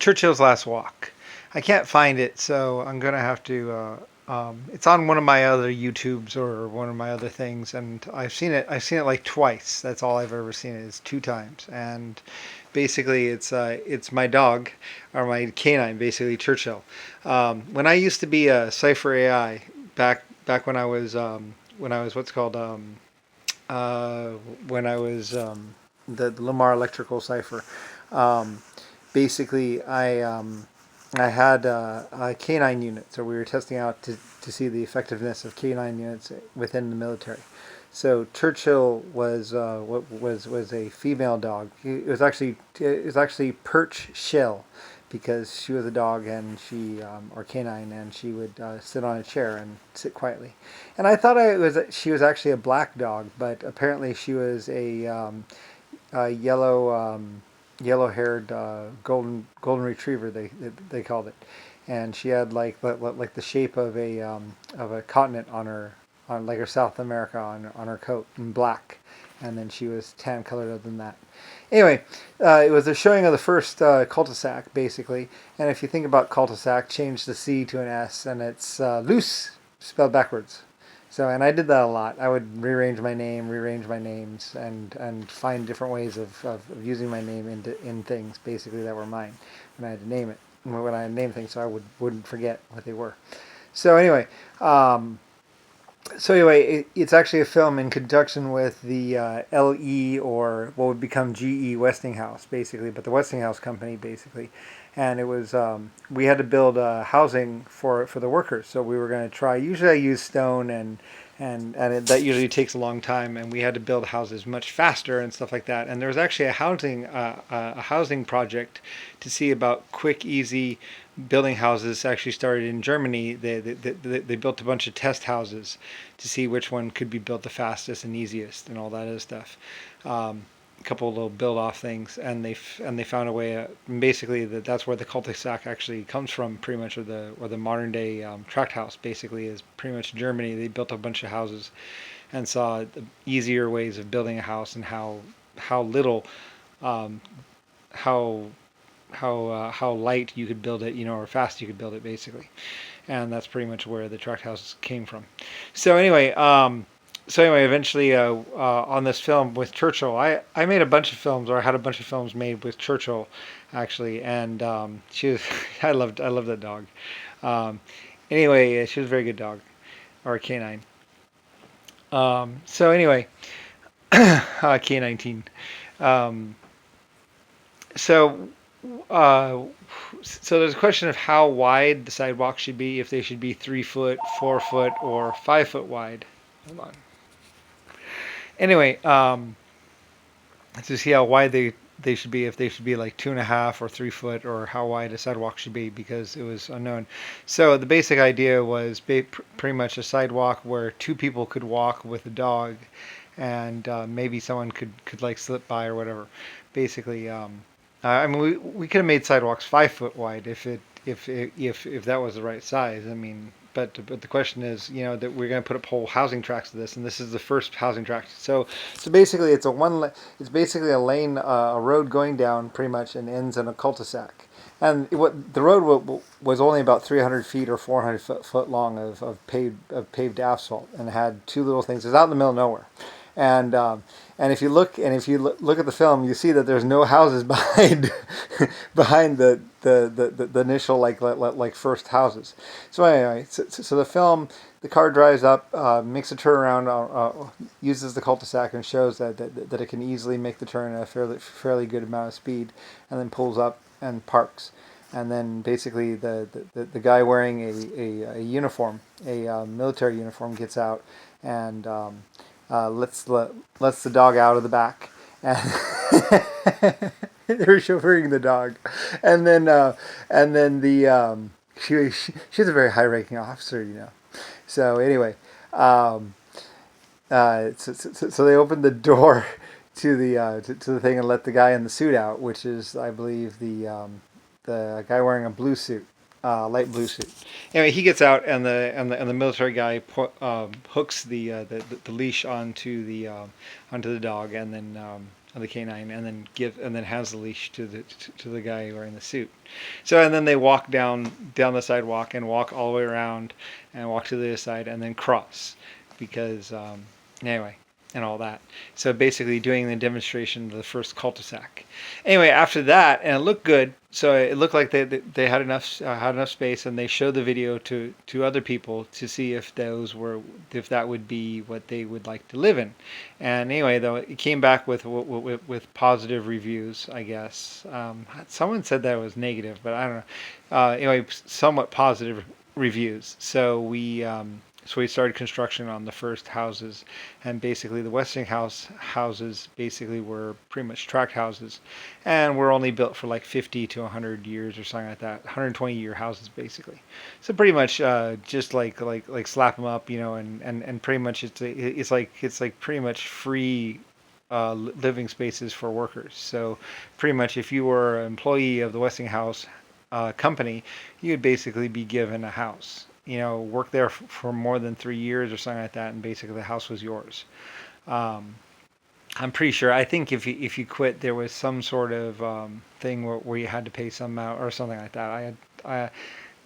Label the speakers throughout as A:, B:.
A: Churchill's Last Walk. I can't find it, so I'm gonna have to. It's on one of my other YouTubes or one of my other things, and I've seen it. I've seen it like twice. That's all I've ever seen it is two times, and basically it's my dog or my canine, basically Churchill. When I used to be a Cipher AI back when I was what's called uh, when I was the Lamar Electrical Cipher. Um, basically, I had a canine unit, so we were testing out to see the effectiveness of canine units within the military. So Churchill was a female dog. It was actually Perch Shell, because she was a dog and she or canine, and she would sit on a chair and sit quietly. And I thought she was actually a black dog, but apparently she was a yellow-haired golden retriever. They called it, and she had like the shape of a continent on her, on like her South America on her coat in black, and then she was tan colored other than that. Anyway, it was a showing of the first cul-de-sac, basically. And if you think about cul-de-sac, change the C to an S, and it's loose, spelled backwards. So, and I did that a lot. I would rearrange my names, and find different ways of using my name in things, basically, that were mine when I had to name it. When I had to name things, so wouldn't forget what they were. So anyway, it's actually a film in conjunction with the LE, or what would become GE Westinghouse, basically, but the Westinghouse company, basically. And it was we had to build housing for the workers, so we were going to try. Usually, I use stone, that usually takes a long time, and we had to build houses much faster and stuff like that. And there was actually a housing project to see about quick, easy building houses. Actually started in Germany. They built a bunch of test houses to see which one could be built the fastest and easiest and all that other stuff. A couple of little build off things, and they found a way. Basically, that's where the cul-de-sac actually comes from, pretty much, or the modern day tract house. Basically, is pretty much Germany. They built a bunch of houses, and saw the easier ways of building a house, and how little, um, how how light you could build it, or fast you could build it, basically. And that's pretty much where the tract houses came from. So anyway, eventually, on this film with Churchill, I made a bunch of films, or I had a bunch of films made with Churchill, actually, and she was I loved that dog. Um, anyway, she was a very good dog, or a canine. So anyway, K19. Um, so uh, so there's a question of how wide the sidewalk should be, if they should be 3 foot, 4 foot, or 5 foot wide. Hold on. Anyway, to see how wide they should be, if they should be like 2.5 or 3 foot, or how wide a sidewalk should be, because it was unknown. So the basic idea was pretty much a sidewalk where two people could walk with a dog, and maybe someone could like slip by or whatever. Basically, I mean, we could have made sidewalks 5 foot wide if that was the right size. I mean, but the question is, that we're going to put up whole housing tracts to this, and this is the first housing tract. So basically, it's basically a lane, a road going down pretty much, and ends in a cul-de-sac. And what the road was only about 300 feet or 400 foot long of paved asphalt, and had two little things. It's out in the middle of nowhere, and if you look at the film, you see that there's no houses behind behind the initial like first houses. So anyway, so the film, the car drives up, makes a turnaround, uses the cul-de-sac, and shows that it can easily make the turn at a fairly good amount of speed, and then pulls up and parks. And then basically the guy wearing a uniform, a military uniform, gets out, and lets the dog out of the back, and they're chauffeuring the dog, and then she's a very high-ranking officer. So anyway, so they opened the door to the thing, and let the guy in the suit out, which is, I believe, the guy wearing a blue suit, light blue suit. Anyway, he gets out, and the military guy hooks the leash onto the dog, and then of the canine, and then hands the leash to the guy wearing the suit. So and then they walk down the sidewalk and walk all the way around and walk to the other side and then cross because anyway, and all that. So basically doing the demonstration of the first cul-de-sac. Anyway, after that, and it looked good. So it looked like they had enough space, and they showed the video to other people to see if if that would be what they would like to live in. And anyway, though, it came back with positive reviews, I guess. Someone said that it was negative, but I don't know. Anyway, somewhat positive reviews. So we started construction on the first houses, and basically the Westinghouse houses basically were pretty much tract houses, and were only built for like 50 to 100 years or something like that, 120-year houses basically. So pretty much just like slap them up, and pretty much it's like pretty much free living spaces for workers. So pretty much if you were an employee of the Westinghouse company, you'd basically be given a house. Work there for more than 3 years or something like that, and basically the house was yours. Um, I'm pretty sure. I think if you quit, there was some sort of thing where you had to pay some amount or something like that.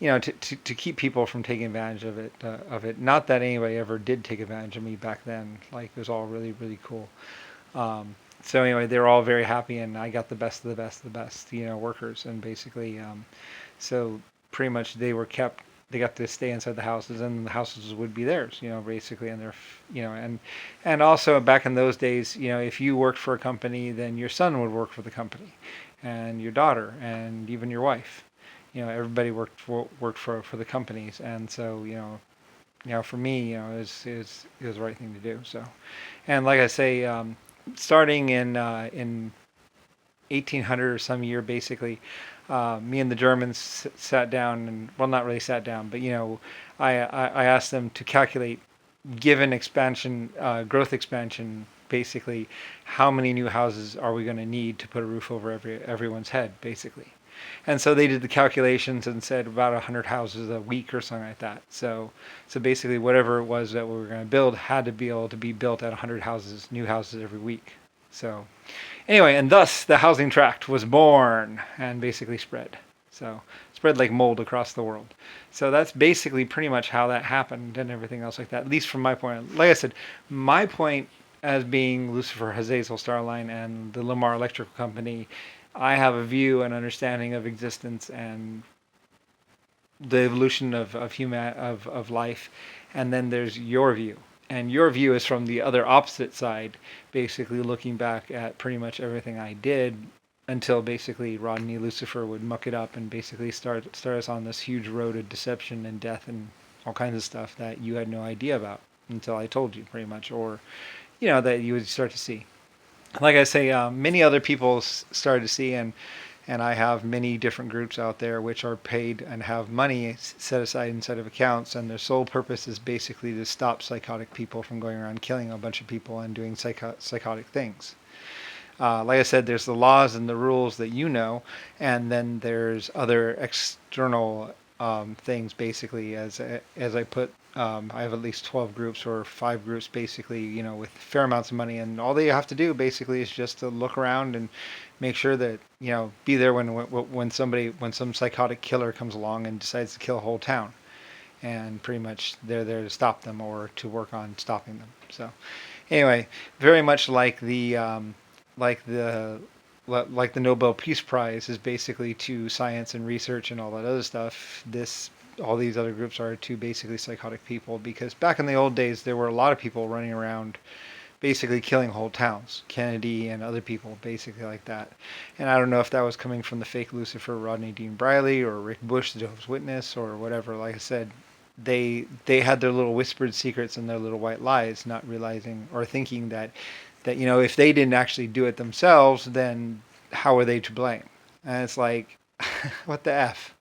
A: To keep people from taking advantage of it. Not that anybody ever did take advantage of me back then. Like it was all really really cool. So anyway, they were all very happy, and I got the best of the best of the best, workers, and basically, so pretty much they got to stay inside the houses, and the houses would be theirs, basically, and and also back in those days, if you worked for a company, then your son would work for the company, and your daughter, and even your wife, everybody worked for the companies, and so for me, it was the right thing to do. So, and like I say, starting in 1800 or some year, basically, me and the Germans sat down, and well, not really sat down, but I asked them to calculate, given growth expansion, basically, how many new houses are we going to need to put a roof over everyone's head, basically. And so they did the calculations and said about 100 houses a week or something like that. So basically, whatever it was that we were going to build had to be able to be built at 100 new houses every week. So anyway, and thus the housing tract was born and basically spread. So spread like mold across the world. So that's basically pretty much how that happened and everything else like that. At least from my point. Like I said, my point as being Lucifer Hazazel Starline and the Lamar Electrical Company, I have a view and understanding of existence and the evolution of life, and then there's your view. And your view is from the other opposite side, basically looking back at pretty much everything I did until basically Rodney Lucifer would muck it up and basically start us on this huge road of deception and death and all kinds of stuff that you had no idea about until I told you, pretty much, or that you would start to see. Like I say, many other people started to see, and I have many different groups out there which are paid and have money set aside inside of accounts, and their sole purpose is basically to stop psychotic people from going around killing a bunch of people and doing psychotic things. Like I said, there's the laws and the rules that and then there's other external things. Basically, as I put, I have at least 12 groups or 5 groups, basically, with fair amounts of money, and all they have to do basically is just to look around and make sure that be there when some psychotic killer comes along and decides to kill a whole town, and pretty much they're there to stop them or to work on stopping them. So anyway, very much like like the the Nobel Peace Prize is basically to science and research and all that other stuff. All these other groups are to basically psychotic people, because back in the old days there were a lot of people running around basically killing whole towns, Kennedy and other people, basically like that. And I don't know if that was coming from the fake Lucifer Rodney Dean Briley or Rick Bush, the Jehovah's Witness, or whatever. Like I said, they had their little whispered secrets and their little white lies, not realizing or thinking that if they didn't actually do it themselves, then how are they to blame? And it's like, what the F?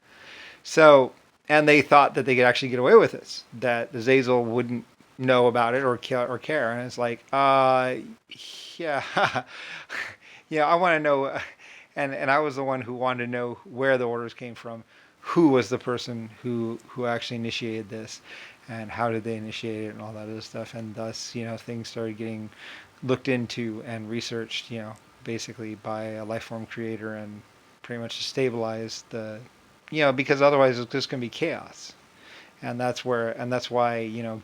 A: So, and they thought that they could actually get away with this, that the Zazel wouldn't know about it or care. And it's like, yeah, yeah, I want to know. And I was the one who wanted to know where the orders came from, who was the person who actually initiated this, and how did they initiate it, and all that other stuff. And thus, things started getting looked into and researched, basically by a life form creator and pretty much to stabilize the, because otherwise it's just going to be chaos. And that's why,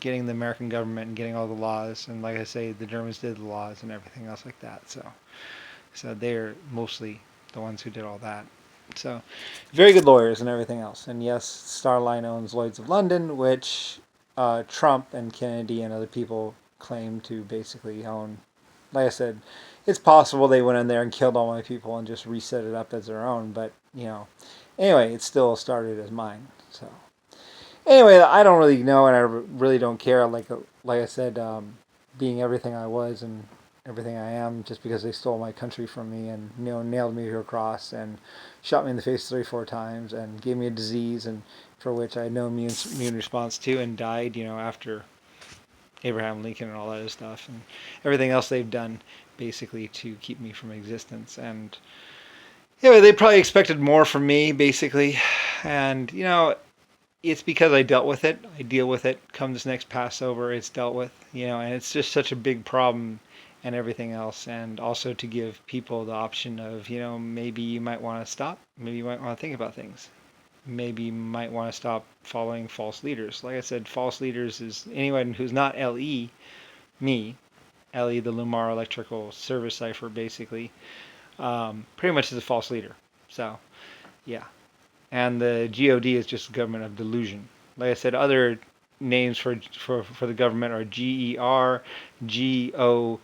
A: getting the American government and getting all the laws, and like I say, the Germans did the laws and everything else like that. So they're mostly the ones who did all that. So very good lawyers and everything else. And yes, Starline owns Lloyd's of London, which Trump and Kennedy and other people claim to basically own. Like I said, it's possible they went in there and killed all my people and just reset it up as their own. But anyway, it still started as mine. So anyway, I don't really know, and I really don't care. Like I said, being everything I was and everything I am, just because they stole my country from me and nailed me to a cross and shot me in the face 3 or 4 times and gave me a disease and for which I had no immune response to and died. After Abraham Lincoln and all that other stuff and everything else they've done basically to keep me from existence. And they probably expected more from me basically, and it's because I dealt with it. I deal with it. Come this next Passover, it's dealt with, and it's just such a big problem and everything else. And also to give people the option of, maybe you might want to stop. Maybe you might want to think about things. Maybe you might want to stop following false leaders. Like I said, false leaders is anyone who's not LE, me, LE, the Lumar Electrical Service Cipher, basically, pretty much is a false leader. So, yeah. And the GOD is just the government of delusion. Like I said, other names for the government are GER, GOEL,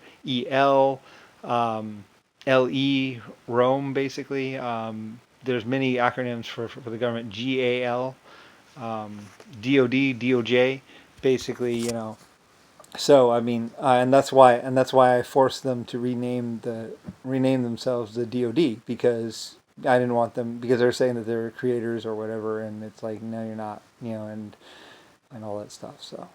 A: LE, Rome, basically. There's many acronyms for the government. GAL, DOD, DOJ, basically. So I mean, and that's why I forced them to rename themselves the DOD, because I didn't want them, because they're saying that they're creators or whatever, and it's like, no, you're not, and all that stuff. So